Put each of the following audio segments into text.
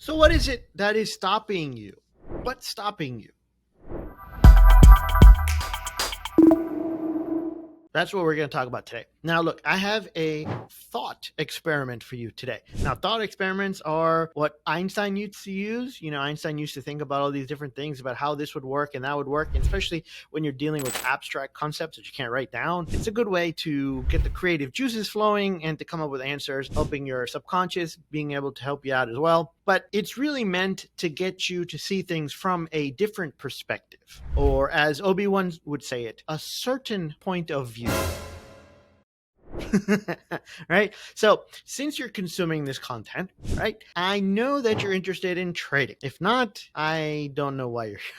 So what is it that is stopping you? What's stopping you? That's what we're going to talk about today. Now, look, I have a thought experiment for you today. Now, thought experiments are what Einstein used to use. Einstein used to think about all these different things about how this would work and that would work. And especially when you're dealing with abstract concepts that you can't write down, it's a good way to get the creative juices flowing and to come up with answers, helping your subconscious, being able to help you out as well. But it's really meant to get you to see things from a different perspective, or as Obi-Wan would say it, a certain point of view. Right? So since you're consuming this content, right, I know that you're interested in trading. If not, I don't know why you're here.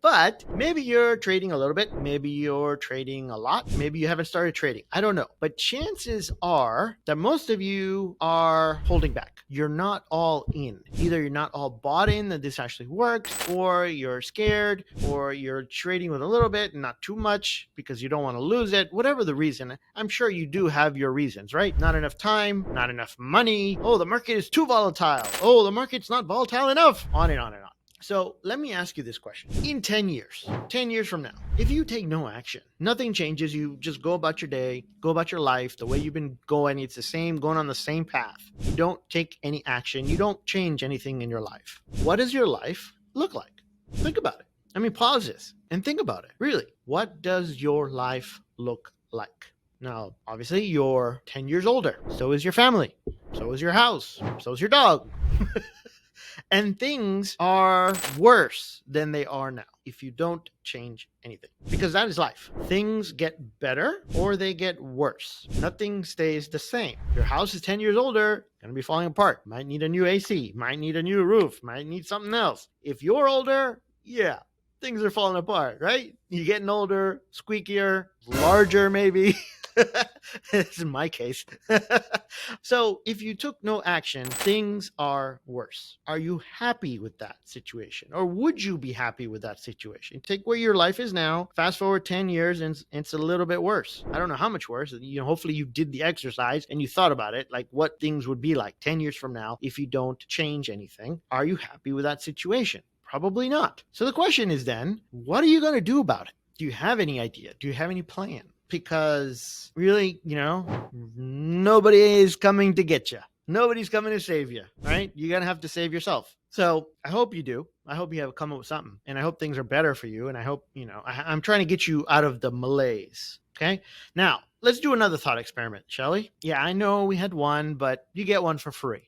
But maybe you're trading a little bit. Maybe you're trading a lot. Maybe you haven't started trading. I don't know. But chances are that most of you are holding back. You're not all in. Either you're not all bought in that this actually works, or you're scared, or you're trading with a little bit and not too much because you don't want to lose it. Whatever the reason, I'm sure you do have your reasons, right? Not enough time, not enough money. Oh, the market is too volatile. Oh, the market's not volatile enough. On and on and on. So let me ask you this question. In 10 years from now, if you take no action, nothing changes, you just go about your day, go about your life, the way you've been going, it's the same, going on the same path. You don't take any action, you don't change anything in your life. What does your life look like? Think about it. I mean, pause this and think about it. Really, what does your life look like? Now, obviously, you're 10 years older. So is your family. So is your house. So is your dog. And things are worse than they are now if you don't change anything. Because that is life. Things get better or they get worse. Nothing stays the same. Your house is 10 years older, going to be falling apart. Might need a new AC, might need a new roof, might need something else. If you're older, yeah, things are falling apart, right? You're getting older, squeakier, larger maybe. This is my case. So if you took no action, things are worse. Are you happy with that situation? Or would you be happy with that situation? Take where your life is now, fast forward 10 years, and it's a little bit worse. I don't know how much worse. Hopefully you did the exercise and you thought about it, like what things would be like 10 years from now if you don't change anything. Are you happy with that situation? Probably not. So the question is then, what are you going to do about it? Do you have any idea? Do you have any plan? Because really, nobody is coming to get you. Nobody's coming to save you, right? You're going to have to save yourself. So I hope you do. I hope you have come up with something. And I hope things are better for you. And I hope, I'm trying to get you out of the malaise. Okay. Now, let's do another thought experiment, shall we? Yeah, I know we had one, but you get one for free.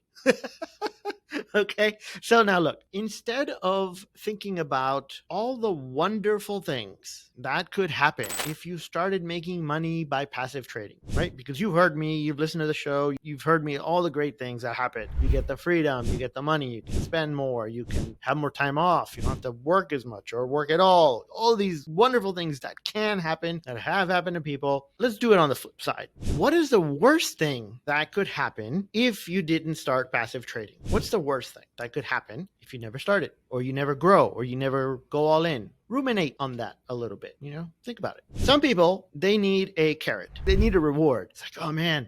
Okay. So now look, instead of thinking about all the wonderful things that could happen if you started making money by passive trading, right? Because you've heard me, you've listened to the show, you've heard me, all the great things that happen. You get the freedom, you get the money, you can spend more, you can have more time off, you don't have to work as much or work at all these wonderful things that can happen, that have happened to people. Let's do it on the flip side. What is the worst thing that could happen if you didn't start passive trading? What's the worst thing that could happen if you never started, or you never grow, or you never go all in? Ruminate on that a little bit, think about it. Some people, they need a carrot. They need a reward. It's like, oh man,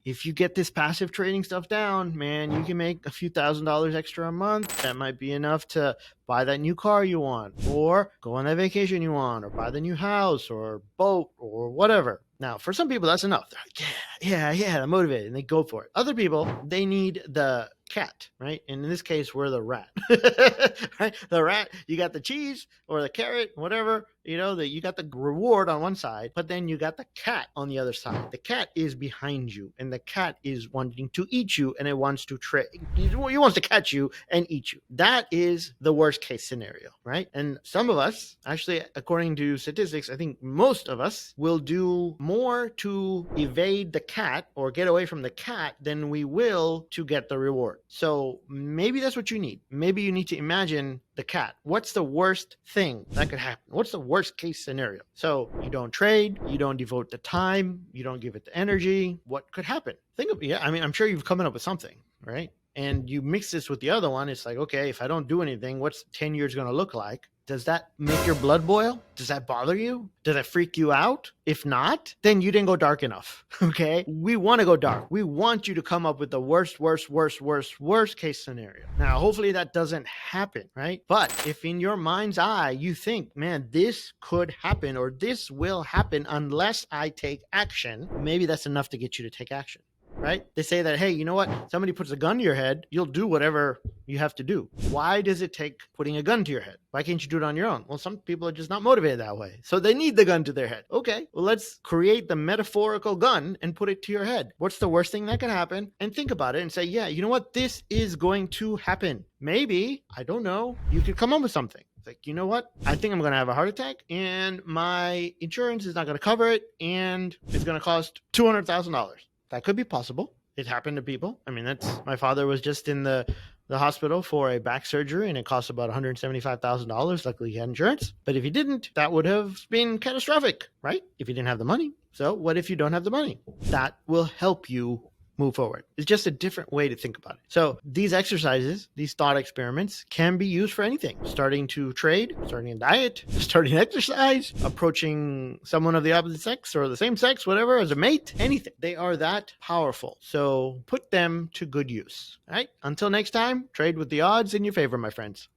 if you get this passive trading stuff down, man, you can make a few $1,000s extra a month. That might be enough to buy that new car you want, or go on that vacation you want, or buy the new house or boat or whatever. Now, for some people, that's enough. They're like, yeah, they're motivated, and they go for it. Other people, they need the cat, right? And in this case, we're the rat, right? The rat, you got the cheese or the carrot, whatever, that you got the reward on one side, but then you got the cat on the other side. The cat is behind you, and the cat is wanting to eat you, and it wants to he wants to catch you and eat you. That is the worst case scenario, right? And some of us, actually, according to statistics, I think most of us will do more to evade the cat or get away from the cat than we will to get the reward. So maybe that's what you need. Maybe you need to imagine the cat. What's the worst thing that could happen? What's the worst case scenario? So you don't trade, you don't devote the time, you don't give it the energy. What could happen? I'm sure you've come up with something, right? And you mix this with the other one. It's like, okay, if I don't do anything, what's 10 years going to look like? Does that make your blood boil? Does that bother you? Does that freak you out? If not, then you didn't go dark enough. Okay. We want to go dark. We want you to come up with the worst case scenario. Now, hopefully that doesn't happen, right? But if in your mind's eye, you think, man, this could happen or this will happen unless I take action, maybe that's enough to get you to take action. Right? They say that, hey, you know what? Somebody puts a gun to your head, you'll do whatever you have to do. Why does it take putting a gun to your head? Why can't you do it on your own? Well, some people are just not motivated that way. So they need the gun to their head. Okay, well, let's create the metaphorical gun and put it to your head. What's the worst thing that can happen? And think about it and say, yeah, you know what? This is going to happen. Maybe, I don't know, you could come up with something. It's like, you know what? I think I'm going to have a heart attack and my insurance is not going to cover it and it's going to cost $200,000. That could be possible. It happened to people. I mean, my father was just in the hospital for a back surgery and it cost about $175,000. Luckily he had insurance. But if he didn't, that would have been catastrophic, right? If he didn't have the money. So what if you don't have the money? That will help you move forward. It's just a different way to think about it. So these exercises, these thought experiments can be used for anything. Starting to trade, starting a diet, starting exercise, approaching someone of the opposite sex or the same sex, whatever, as a mate, anything. They are that powerful. So put them to good use. All right. Until next time, trade with the odds in your favor, my friends.